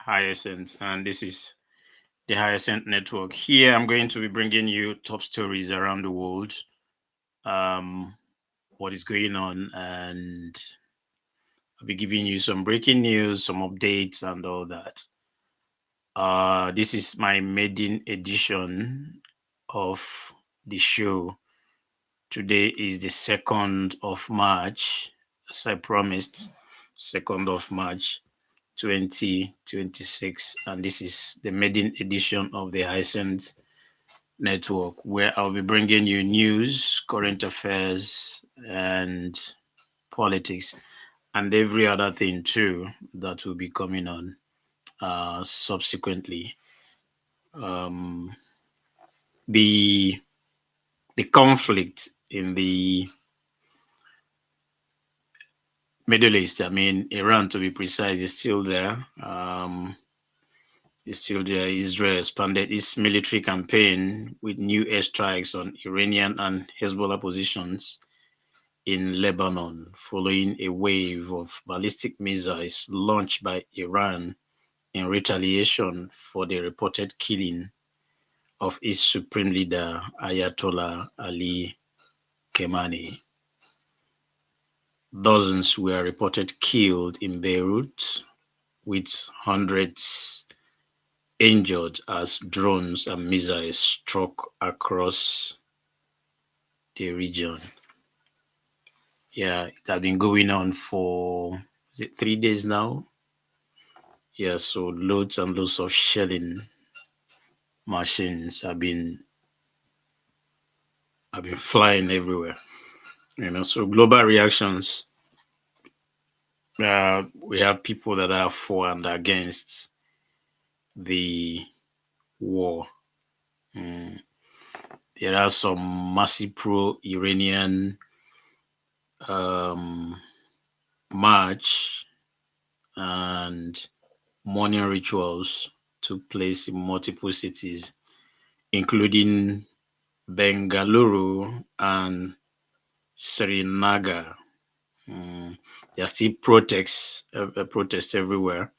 Hyacinth, and this is the Hyacinth Network. Here, I'm going to be bringing you top stories around the world, um, what is going on, and I'll be giving you some breaking news, some updates, and all that. This is my maiden edition of the show. Today is the 2nd of March, as I promised, 2nd of March 2026, and this is the maiden edition of the Hyacinth Network, where I'll be bringing you news, current affairs, and politics, and every other thing too that will be coming on subsequently. Um, the the conflict in the Middle East, I mean Iran to be precise, is still there. Is still there. Israel expanded its military campaign with new airstrikes on Iranian and Hezbollah positions in Lebanon, following a wave of ballistic missiles launched by Iran in retaliation for the reported killing of its supreme leader, Ayatollah Ali Khamenei. Dozens were reported killed in Beirut, with hundreds injured as drones and missiles struck across the region. Yeah, it has been going on for 3 days now. Yeah, so loads and loads of shelling machines have been flying everywhere. So global reactions. We have people that are for and against the war. Mm. There are some massive pro-Iranian um, march and mourning rituals took place in multiple cities, including Bengaluru and Srinagar. There are still protests everywhere.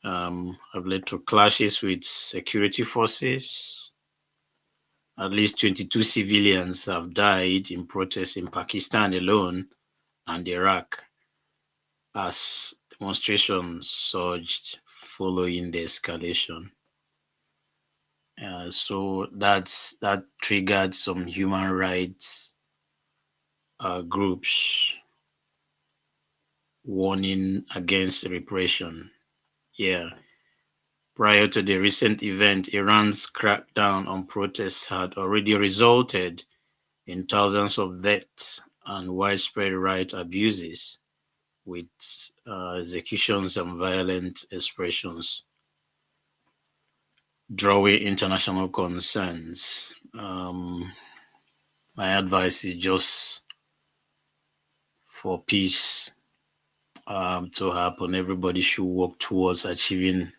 Have led to clashes with security forces. At least 22 civilians have died in protests in Pakistan alone and Iraq as demonstrations surged following the escalation. So that triggered some human rights groups warning against repression. Yeah. Prior to the recent event, Iran's crackdown on protests had already resulted in thousands of deaths and widespread right abuses, with executions and violent expressions drawing international concerns. My advice is just for peace to happen. Everybody should work towards achieving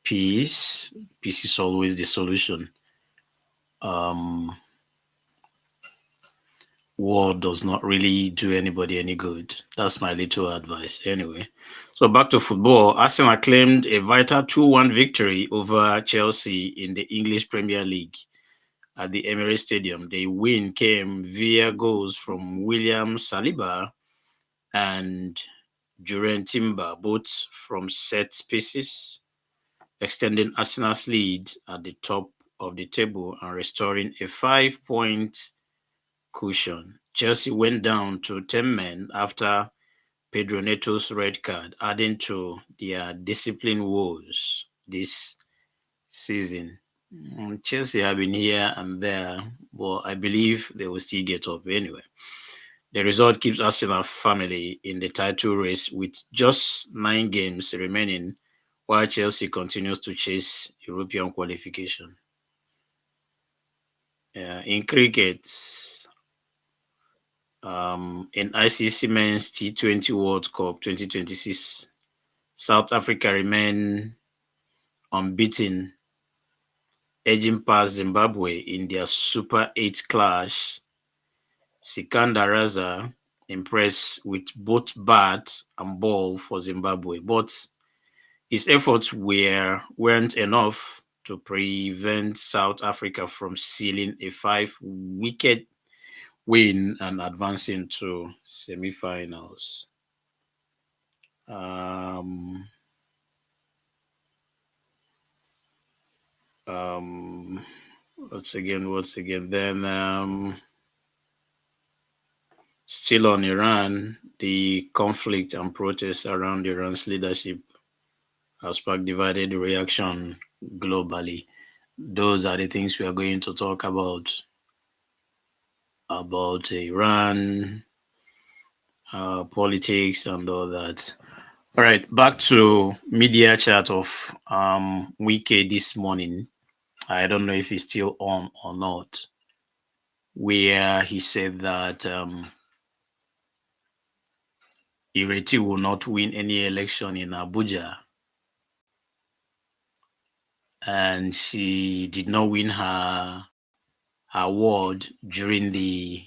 peace. Peace is always the solution. War does not really do anybody any good. That's my little advice. Anyway, so back to football. Arsenal claimed a vital 2-1 victory over Chelsea in the English Premier League at the Emirates Stadium. The win came via goals from William Saliba and Jurgen Timber, both from set pieces, extending Arsenal's lead at the top of the table and restoring a 5-point cushion. Chelsea went down to 10 men after Pedro Neto's red card, adding to their discipline woes this season. Chelsea have been here and there, but I believe they will still get up anyway. The result keeps Arsenal family in the title race with just 9 games remaining, while Chelsea continues to chase European qualification. In cricket, in ICC Men's T20 World Cup 2026, South Africa remain unbeaten, edging past Zimbabwe in their Super 8 clash. Sikandar Raza impressed with both bat and ball for Zimbabwe, but His efforts weren't enough to prevent South Africa from sealing a 5-wicket win and advancing to semi-finals. Um, once again, then still on Iran, the conflict and protests around Iran's leadership has sparked divided reaction globally. Those are the things we are going to talk about Iran, politics, and all that. All right, back to media chat of Wike this morning. I don't know if he's still on or not, where he said that Ireti will not win any election in Abuja, and she did not win her award during the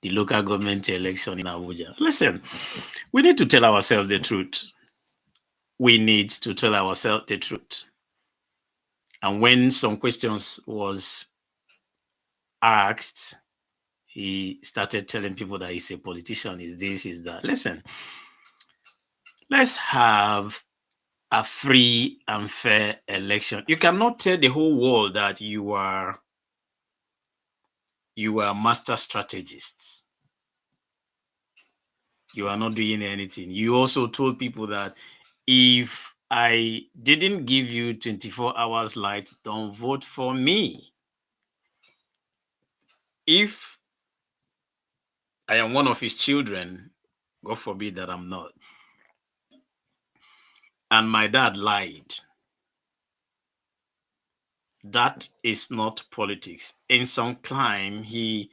local government election in Abuja. Listen, we need to tell ourselves the truth. We need to tell ourselves the truth. And when some questions was asked, he started telling people that he's a politician, is this, is that. Listen, let's have a free and fair election. You cannot tell the whole world that you are master strategists. You are not doing anything. You also told people that if I didn't give you 24 hours light, don't vote for me. If I am one of his children, God forbid that I'm not, and my dad lied, that is not politics. In some climb, they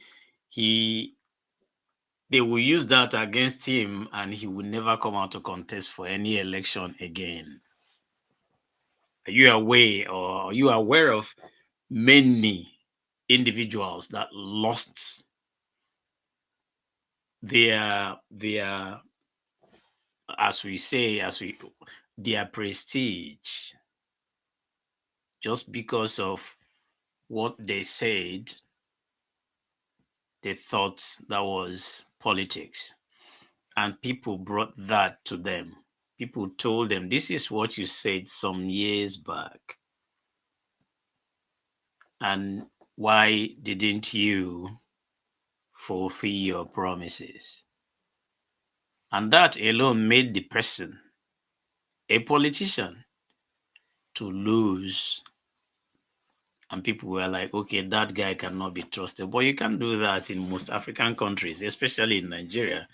will use that against him, and he will never come out to contest for any election again. Are you aware, or are you aware of many individuals that lost their their prestige just because of what they said they thought that was politics, and people brought that to them. People told them, this is what you said some years back, and why didn't you fulfill your promises? And that alone made the person, a politician, to lose. And people were like, okay, that guy cannot be trusted. But you can't do that in most African countries, especially in Nigeria.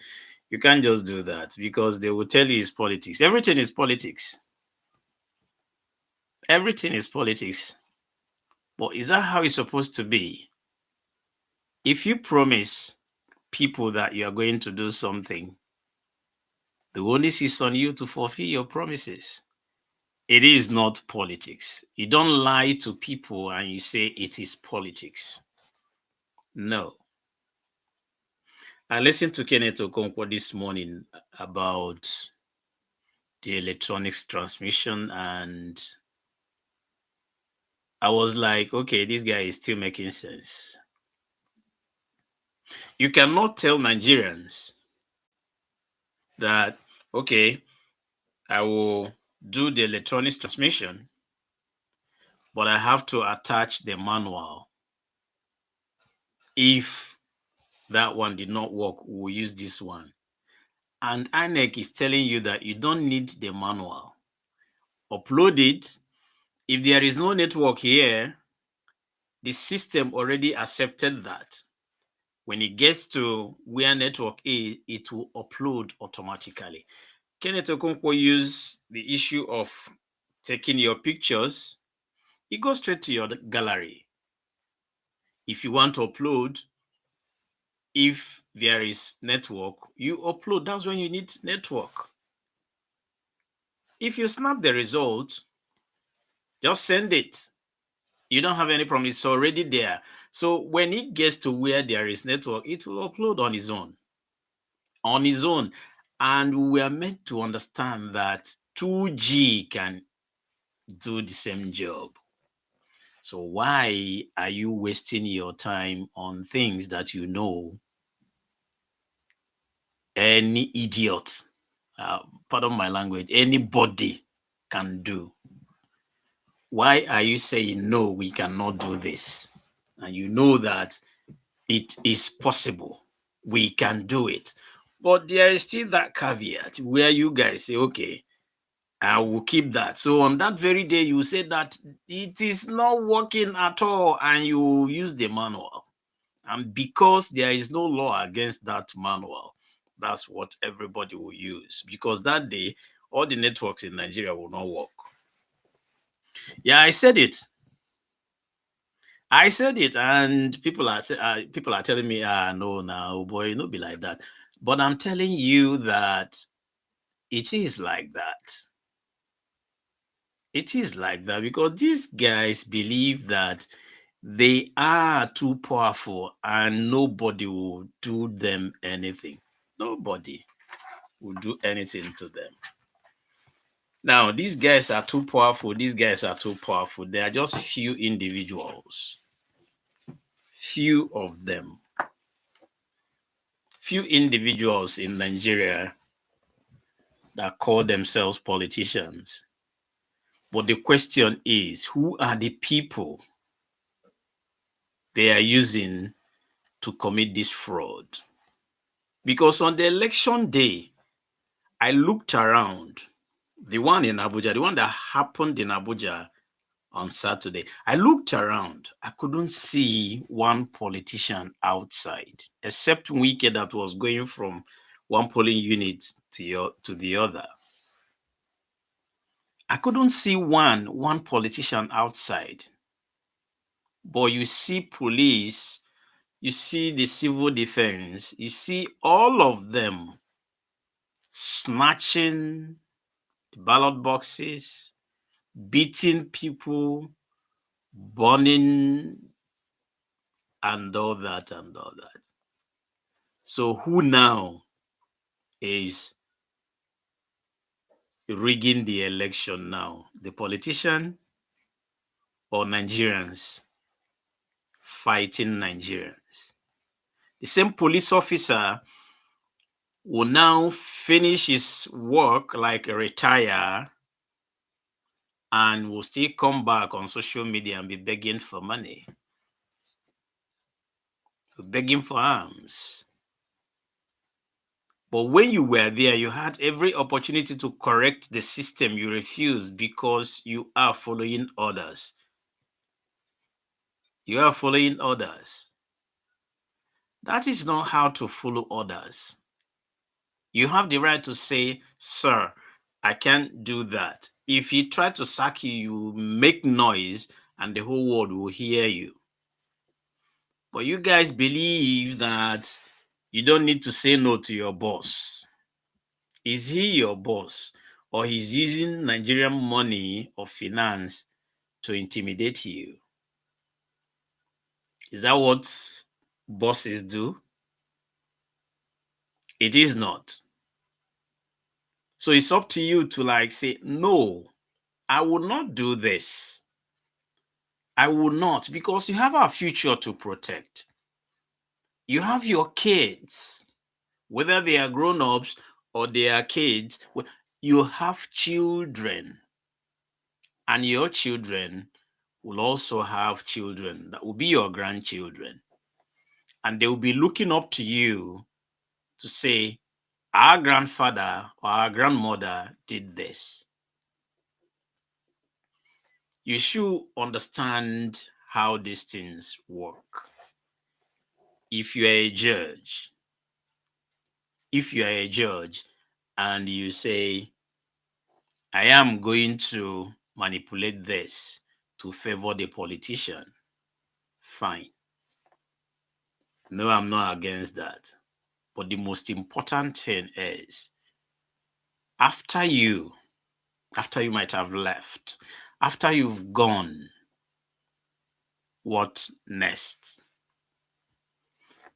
You can't just do that because they will tell you it's politics. Everything is politics. Everything is politics. But is that how it's supposed to be? If you promise people that you are going to do something, the onus is on you to fulfill your promises. It is not politics. You don't lie to people and you say it is politics. No. I listened to Kenneth Okonkwo this morning about the electronics transmission, and I was like, okay, this guy is still making sense. You cannot tell Nigerians that, okay, I will do the electronics transmission, but I have to attach the manual. If that one did not work, we'll use this one. And INEC is telling you that you don't need the manual. Upload it. If there is no network here, the system already accepted that. When it gets to where network is, it will upload automatically. Kenneth Okonkwo used the issue of taking your pictures. It goes straight to your gallery. If you want to upload, if there is network, you upload. That's when you need network. If you snap the result, just send it. You don't have any problem. It's already there. So when it gets to where there is network, it will upload on its own. And we are meant to understand that 2G can do the same job. So why are you wasting your time on things that you know any idiot, pardon my language, anybody can do? Why are you saying, no, we cannot do this? And you know that it is possible. We can do it. But there is still that caveat where you guys say, okay, I will keep that. So on that very day, you say that it is not working at all and you use the manual. And because there is no law against that manual, that's what everybody will use. Because that day, all the networks in Nigeria will not work. Yeah, I said it. I said it, and people are telling me, no, now, boy, no, be like that. But I'm telling you that it is like that. It is like that because these guys believe that they are too powerful and nobody will do them anything. Nobody will do anything to them. Now, these guys are too powerful. These guys are too powerful. They are just few individuals. Few of them. Few individuals in Nigeria that call themselves politicians. But the question is, who are the people they are using to commit this fraud? Because on the election day, I looked around, the one in Abuja, the one that happened in Abuja on Saturday. I looked around, I couldn't see one politician outside, except Wike that was going from one polling unit to the other. I couldn't see one politician outside. But you see police, you see the civil defense, you see all of them snatching ballot boxes, beating people, burning, and all that and all that. So who now is rigging the election now? The politician or Nigerians fighting Nigerians? The same police officer will now finish his work like a retire and will still come back on social media and be begging for money, begging for arms. But when you were there, you had every opportunity to correct the system. You refused because you are following orders. You are following orders. That is not how to follow orders. You have the right to say, sir, I can't do that. If he try to sack you, you make noise and the whole world will hear you. But you guys believe that you don't need to say no to your boss. Is he your boss? Or he's using Nigerian money or finance to intimidate you? Is that what bosses do? It is not. So it's up to you to say, no, I will not do this. I will not, because you have our future to protect. You have your kids, whether they are grown-ups or they are kids, you have children. And your children will also have children that will be your grandchildren. And they will be looking up to you to say, our grandfather or our grandmother did this. You should understand how these things work. If you are a judge, and you say, I am going to manipulate this to favor the politician, fine. No, I'm not against that. But the most important thing is, after you might have left, after you've gone, what next?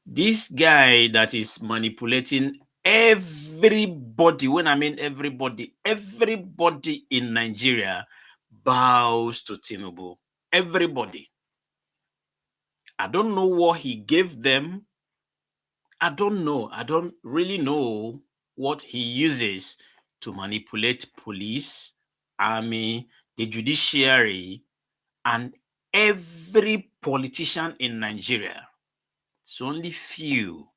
This guy that is manipulating Everybody, when I mean everybody in Nigeria bows to Tinubu. Everybody. I don't know what he gave them. I don't know. I don't really know what he uses to manipulate police, army, the judiciary, and every politician in Nigeria. It's only few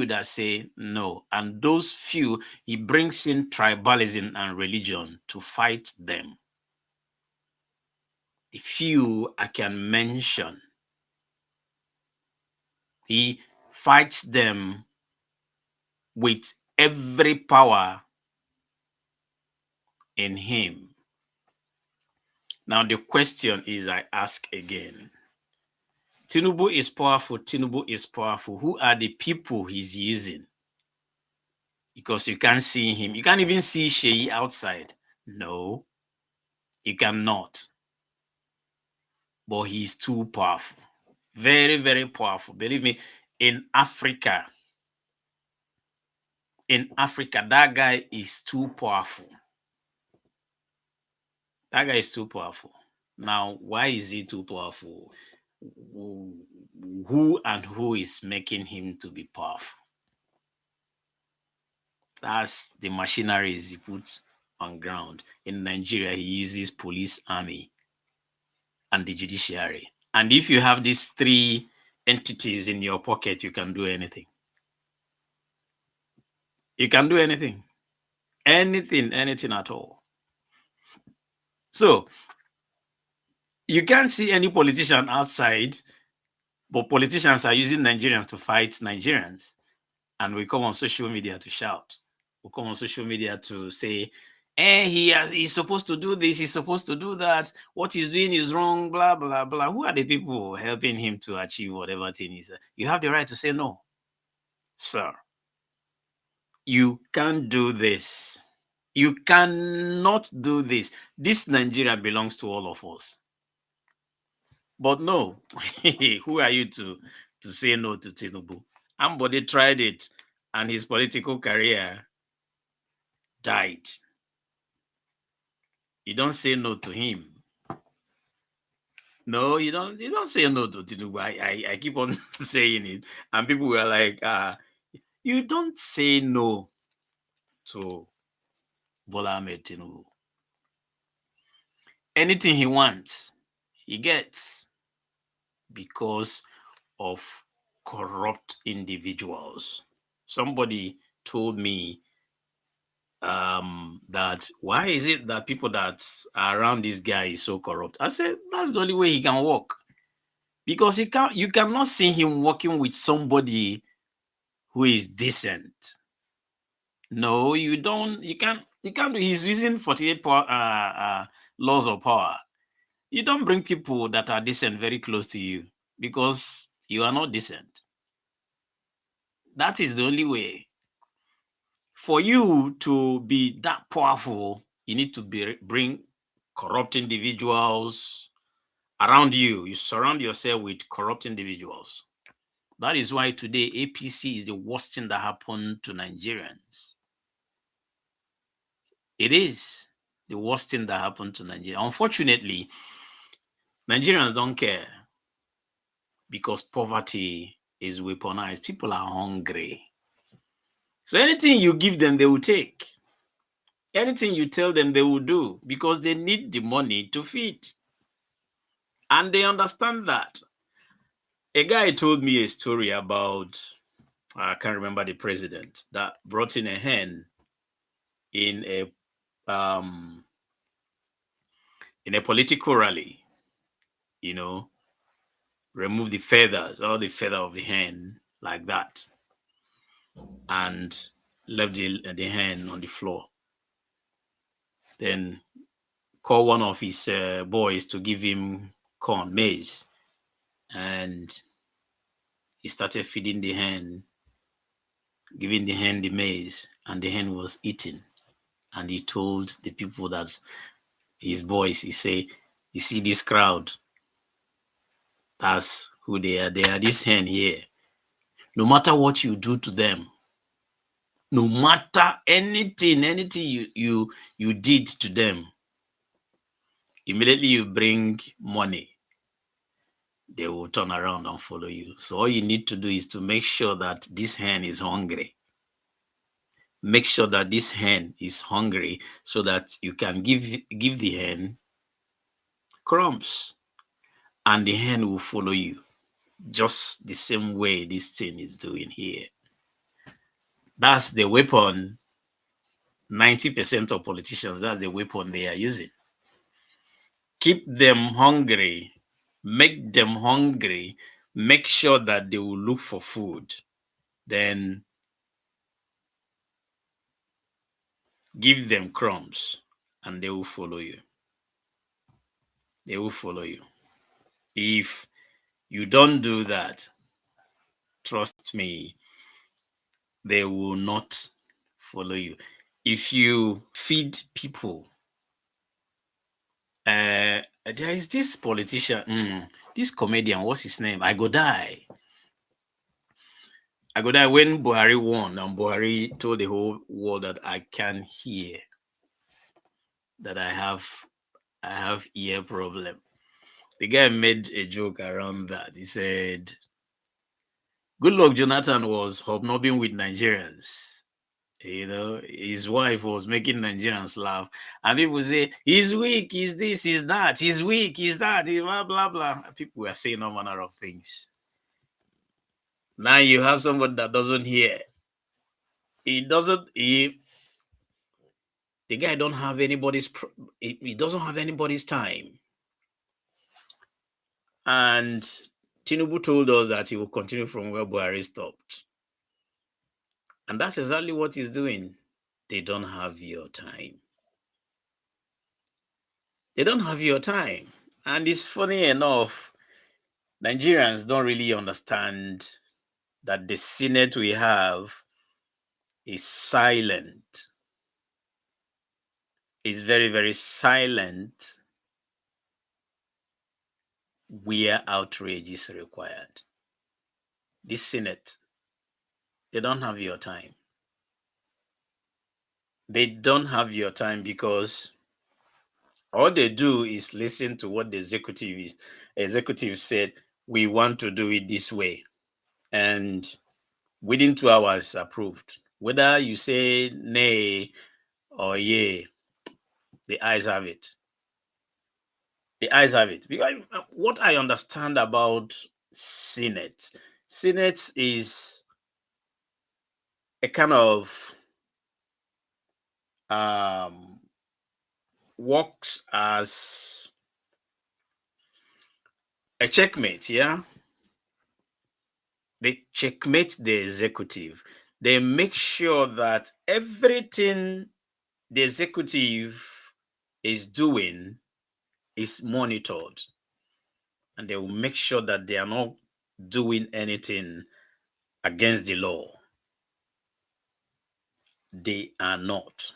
that say no. And those few, he brings in tribalism and religion to fight them. The few I can mention, he fights them with every power in him. Now the question is, I ask again, Tinubu is powerful. Tinubu is powerful. Who are the people he's using? Because you can't see him. You can't even see Sheyi outside. No, you cannot. But he's too powerful. Very, very powerful. Believe me, in Africa, that guy is too powerful. That guy is too powerful. Now, why is he too powerful? Who and who is making him to be powerful? That's the machineries he puts on ground. In Nigeria, he uses police, army, and the judiciary. And if you have these three entities in your pocket, you can do anything. You can do anything. Anything at all. So, you can't see any politician outside, but politicians are using Nigerians to fight Nigerians. And we come on social media to shout. We come on social media to say, he's supposed to do this, he's supposed to do that. What he's doing is wrong, blah, blah, blah. Who are the people helping him to achieve whatever thing is? You have the right to say no. Sir, you can't do this. You cannot do this. This Nigeria belongs to all of us. But no, who are you to say no to Tinubu? Ambode tried it, and his political career died. You don't say no to him. No, you don't say no to Tinubu. I keep on saying it, and people were like, you don't say no to Bola Ahmed Tinubu. Anything he wants, he gets, because of corrupt individuals. Somebody told me that why is it that people that are around this guy is so corrupt? I said that's the only way he can work, because you cannot see him working with somebody who is decent. No, you don't. You can't. He's using 48 laws of power. You don't bring people that are decent very close to you, because you are not decent. That is the only way. For you to be that powerful, you need to bring corrupt individuals around you. You surround yourself with corrupt individuals. That is why today APC is the worst thing that happened to Nigerians. It is the worst thing that happened to Nigeria. Unfortunately, Nigerians don't care, because poverty is weaponized. People are hungry. So anything you give them, they will take. Anything you tell them, they will do, because they need the money to feed. And they understand that. A guy told me a story about, I can't remember the president, that brought in a hen in a political rally, remove the feathers, all the feather of the hen like that, and left the hen on the floor. Then call one of his boys to give him corn, maize, and he started feeding the hen, giving the hen the maize, and the hen was eating. And he told the people that his boys, he say, you see this crowd, that's who they are. They are this hen here. No matter what you do to them, no matter anything you did to them, immediately you bring money, they will turn around and follow you. So all you need to do is to make sure that this hen is hungry. Make sure that this hen is hungry so that you can give the hen crumbs, and the hen will follow you. Just the same way this thing is doing here. That's the weapon 90% of politicians, that's the weapon they are using. Keep them hungry, make them hungry, make sure that they will look for food. Then give them crumbs and they will follow you. They will follow you. If you don't do that, trust me, they will not follow you. If you feed people, there is this politician, this comedian, what's his name? I go die when Buhari won, and Buhari told the whole world that I can hear, that I have ear problem. The guy made a joke around that. He said, Goodluck Jonathan was hobnobbing with Nigerians. You know, his wife was making Nigerians laugh. And people say, he's weak, he's this, he's that, he's weak, he's that, he's blah, blah, blah. People were saying all manner of things. Now you have somebody that doesn't hear. The guy don't have anybody's, he doesn't have anybody's time. And Tinubu told us that he will continue from where Buhari stopped. And that's exactly what he's doing. They don't have your time. They don't have your time. And it's funny enough, Nigerians don't really understand that the Senate we have is silent. It's very, very silent where outrage is required. This Senate, they don't have your time. They don't have your time because all they do is listen to what the executive said, we want to do it this way. And within 2 hours approved. Whether you say nay or yay, the eyes have it. The eyes have it. Because what I understand about Senate is a kind of works as a checkmate, yeah? They checkmate the executive. They make sure that everything the executive is doing is monitored. And they will make sure that they are not doing anything against the law. They are not.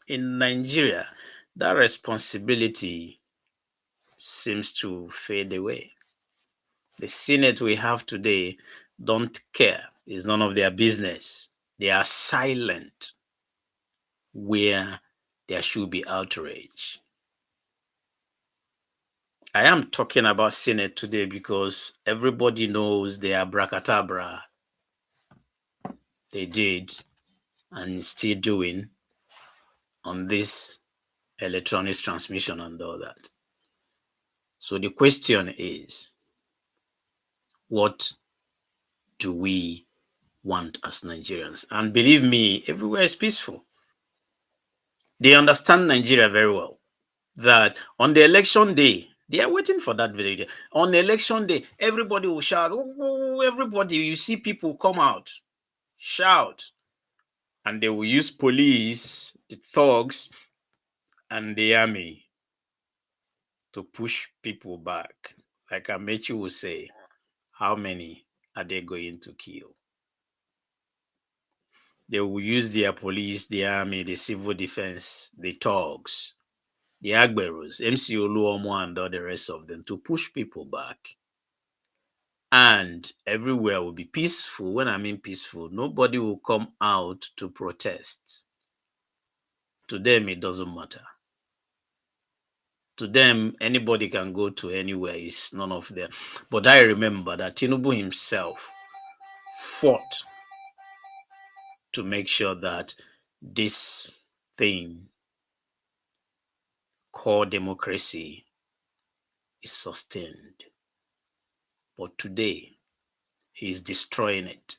In Nigeria, that responsibility seems to fade away. The Senate we have today don't care. It's none of their business. They are silent where there should be outrage. I am talking about Senate today because everybody knows they are abracadabra. They did and still doing on this electronics transmission and all that. So the question is, what do we want as Nigerians? And believe me, everywhere is peaceful. They understand Nigeria very well. That on the election day, they are waiting for that very day. On election day, everybody will shout. Oh, everybody, you see people come out, shout, and they will use police, the thugs, and the army to push people back. Like Amechi will say, how many are they going to kill? They will use their police, the army, the civil defense, the thugs, the Agberos, MC Oluomo and all the rest of them to push people back. and everywhere will be peaceful. When I mean peaceful, nobody will come out to protest. To them, it doesn't matter. To them, anybody can go to anywhere. It's none of them. But I remember that Tinubu himself fought to make sure that this thing called democracy is sustained. But today, he is destroying it.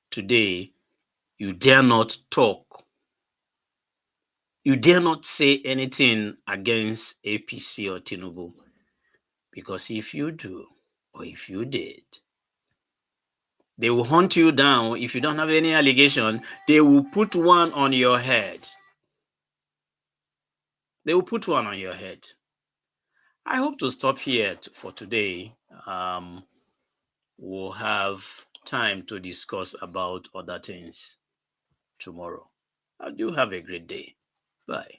Today, you dare not talk. You dare not say anything against APC or Tinubu. Because if you do, or if you did, they will hunt you down. If you don't have any allegation, they will put one on your head. They will put one on your head. I hope to stop here for today. We'll have time to discuss about other things tomorrow. I do have a great day. Bye.